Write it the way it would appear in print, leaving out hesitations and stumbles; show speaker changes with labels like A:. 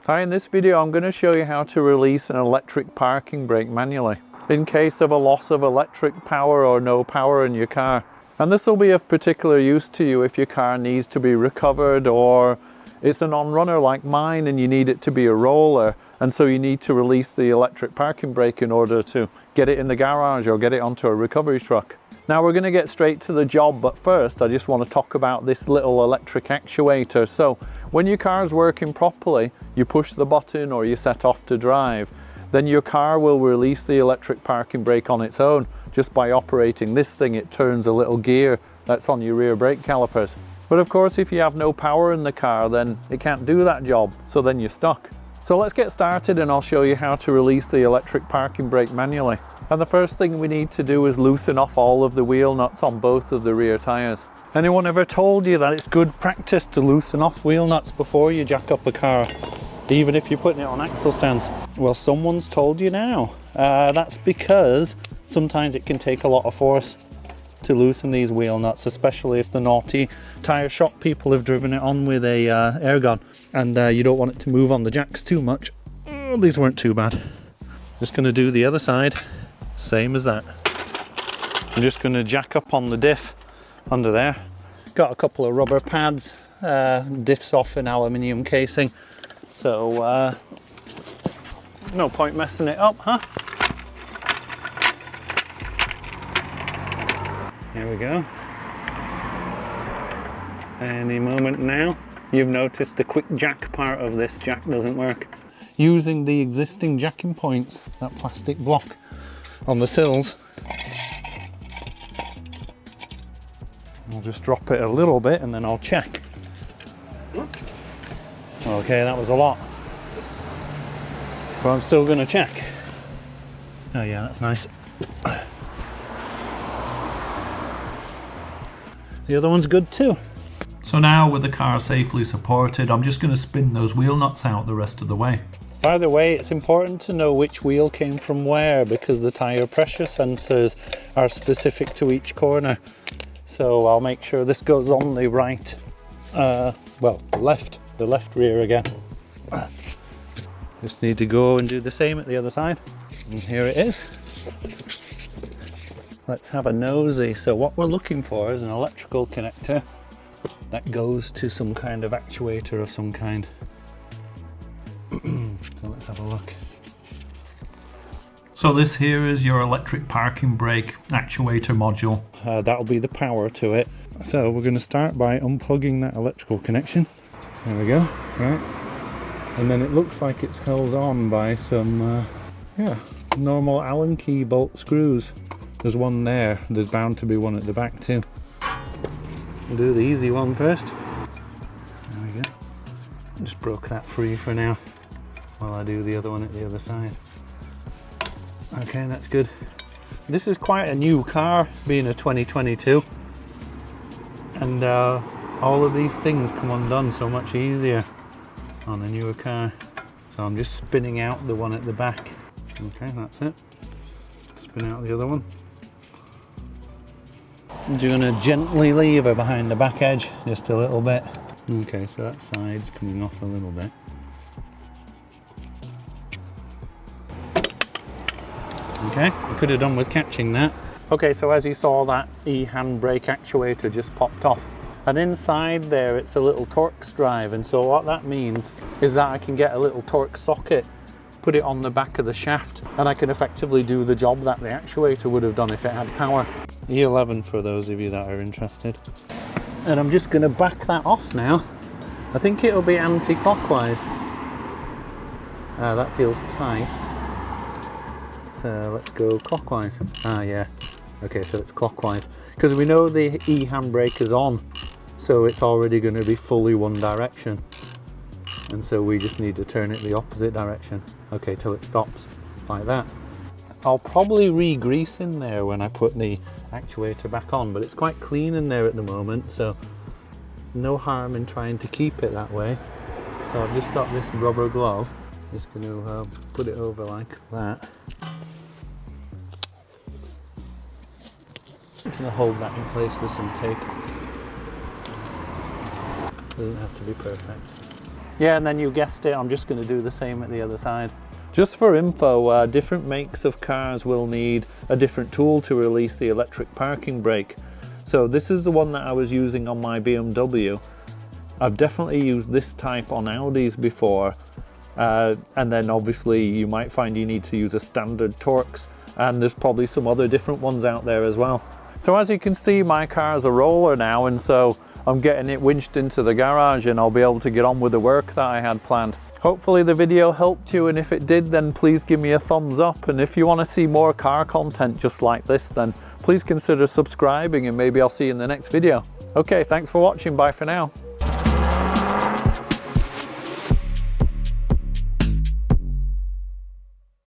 A: Hi, in this video I'm going to show you how to release an electric parking brake manually in case of a loss of electric power or no power in your car. And this will be of particular use to you if your car needs to be recovered, or it's a non-runner like mine and you need it to be a roller, and so you need to release the electric parking brake in order to get it in the garage or get it onto a recovery truck. Now we're going to get straight to the job, but first I just want to talk about this little electric actuator. So when your car is working properly, you push the button or you set off to drive, then your car will release the electric parking brake on its own. Just by operating this thing, it turns a little gear that's on your rear brake calipers. But of course, if you have no power in the car, then it can't do that job, so then you're stuck. So let's get started and I'll show you how to release the electric parking brake manually. And the first thing we need to do is loosen off all of the wheel nuts on both of the rear tyres. Anyone ever told you that it's good practice to loosen off wheel nuts before you jack up a car, even if you're putting it on axle stands? Well, someone's told you now. That's because sometimes it can take a lot of force to loosen these wheel nuts, especially if the naughty tyre shop people have driven it on with a air gun, and you don't want it to move on the jacks too much. Oh, these weren't too bad. Just going to do the other side, same as that. I'm just going to jack up on the diff under there. Got a couple of rubber pads, diff's off in aluminium casing, so no point messing it up, huh? Here we go. Any moment now. You've noticed the quick jack part of this jack doesn't work. Using the existing jacking points, that plastic block on the sills, I'll just drop it a little bit and then I'll check. Okay, that was a lot, but I'm still going to check. Oh yeah, that's nice. The other one's good too. So now with the car safely supported, I'm just going to spin those wheel nuts out the rest of the way. By the way, it's important to know which wheel came from where, because the tyre pressure sensors are specific to each corner. So I'll make sure this goes on the right, well, the left rear again. Just need to go and do the same at the other side. And here it is. Let's have a nosy. So what we're looking for is an electrical connector that goes to some kind of actuator of some kind. So let's have a look. So this here is your electric parking brake actuator module. That'll be the power to it. So we're going to start by unplugging that electrical connection. There we go. Right. And then it looks like it's held on by some normal Allen key bolt screws. There's one there. There's bound to be one at the back too. We'll do the easy one first. There we go. Just broke that free for now while I do the other one at the other side. Okay, that's good. This is quite a new car, being a 2022, and all of these things come undone so much easier on a newer car. So I'm just spinning out the one at the back. Okay, that's it. Spin out the other one. I'm just going to gently lever behind the back edge just a little bit. Okay, so that side's coming off a little bit. Okay, I could have done with catching that. Okay, so as you saw, that e-handbrake actuator just popped off. And inside there, it's a little Torx drive. And so what that means is that I can get a little Torx socket, put it on the back of the shaft, and I can effectively do the job that the actuator would have done if it had power. E11 for those of you that are interested. And I'm just going to back that off now. I think it'll be anti-clockwise. That feels tight. So let's go clockwise. Ah, yeah. Okay, so it's clockwise. Because we know the e-handbrake is on, so it's already going to be fully one direction. And so we just need to turn it the opposite direction. Okay, till it stops, like that. I'll probably re-grease in there when I put the actuator back on, but it's quite clean in there at the moment, so no harm in trying to keep it that way. So I've just got this rubber glove. Just going to put it over like that. Just going to hold that in place with some tape. Doesn't have to be perfect. Yeah, and then you guessed it, I'm just going to do the same at the other side. Just for info, different makes of cars will need a different tool to release the electric parking brake. So this is the one that I was using on my BMW. I've definitely used this type on Audis before, and then obviously you might find you need to use a standard Torx, and there's probably some other different ones out there as well. So as you can see, my car's a roller now, and so I'm getting it winched into the garage and I'll be able to get on with the work that I had planned. Hopefully the video helped you, and if it did, then please give me a thumbs up, and if you want to see more car content just like this, then please consider subscribing, and maybe I'll see you in the next video. Okay, thanks for watching, bye for now.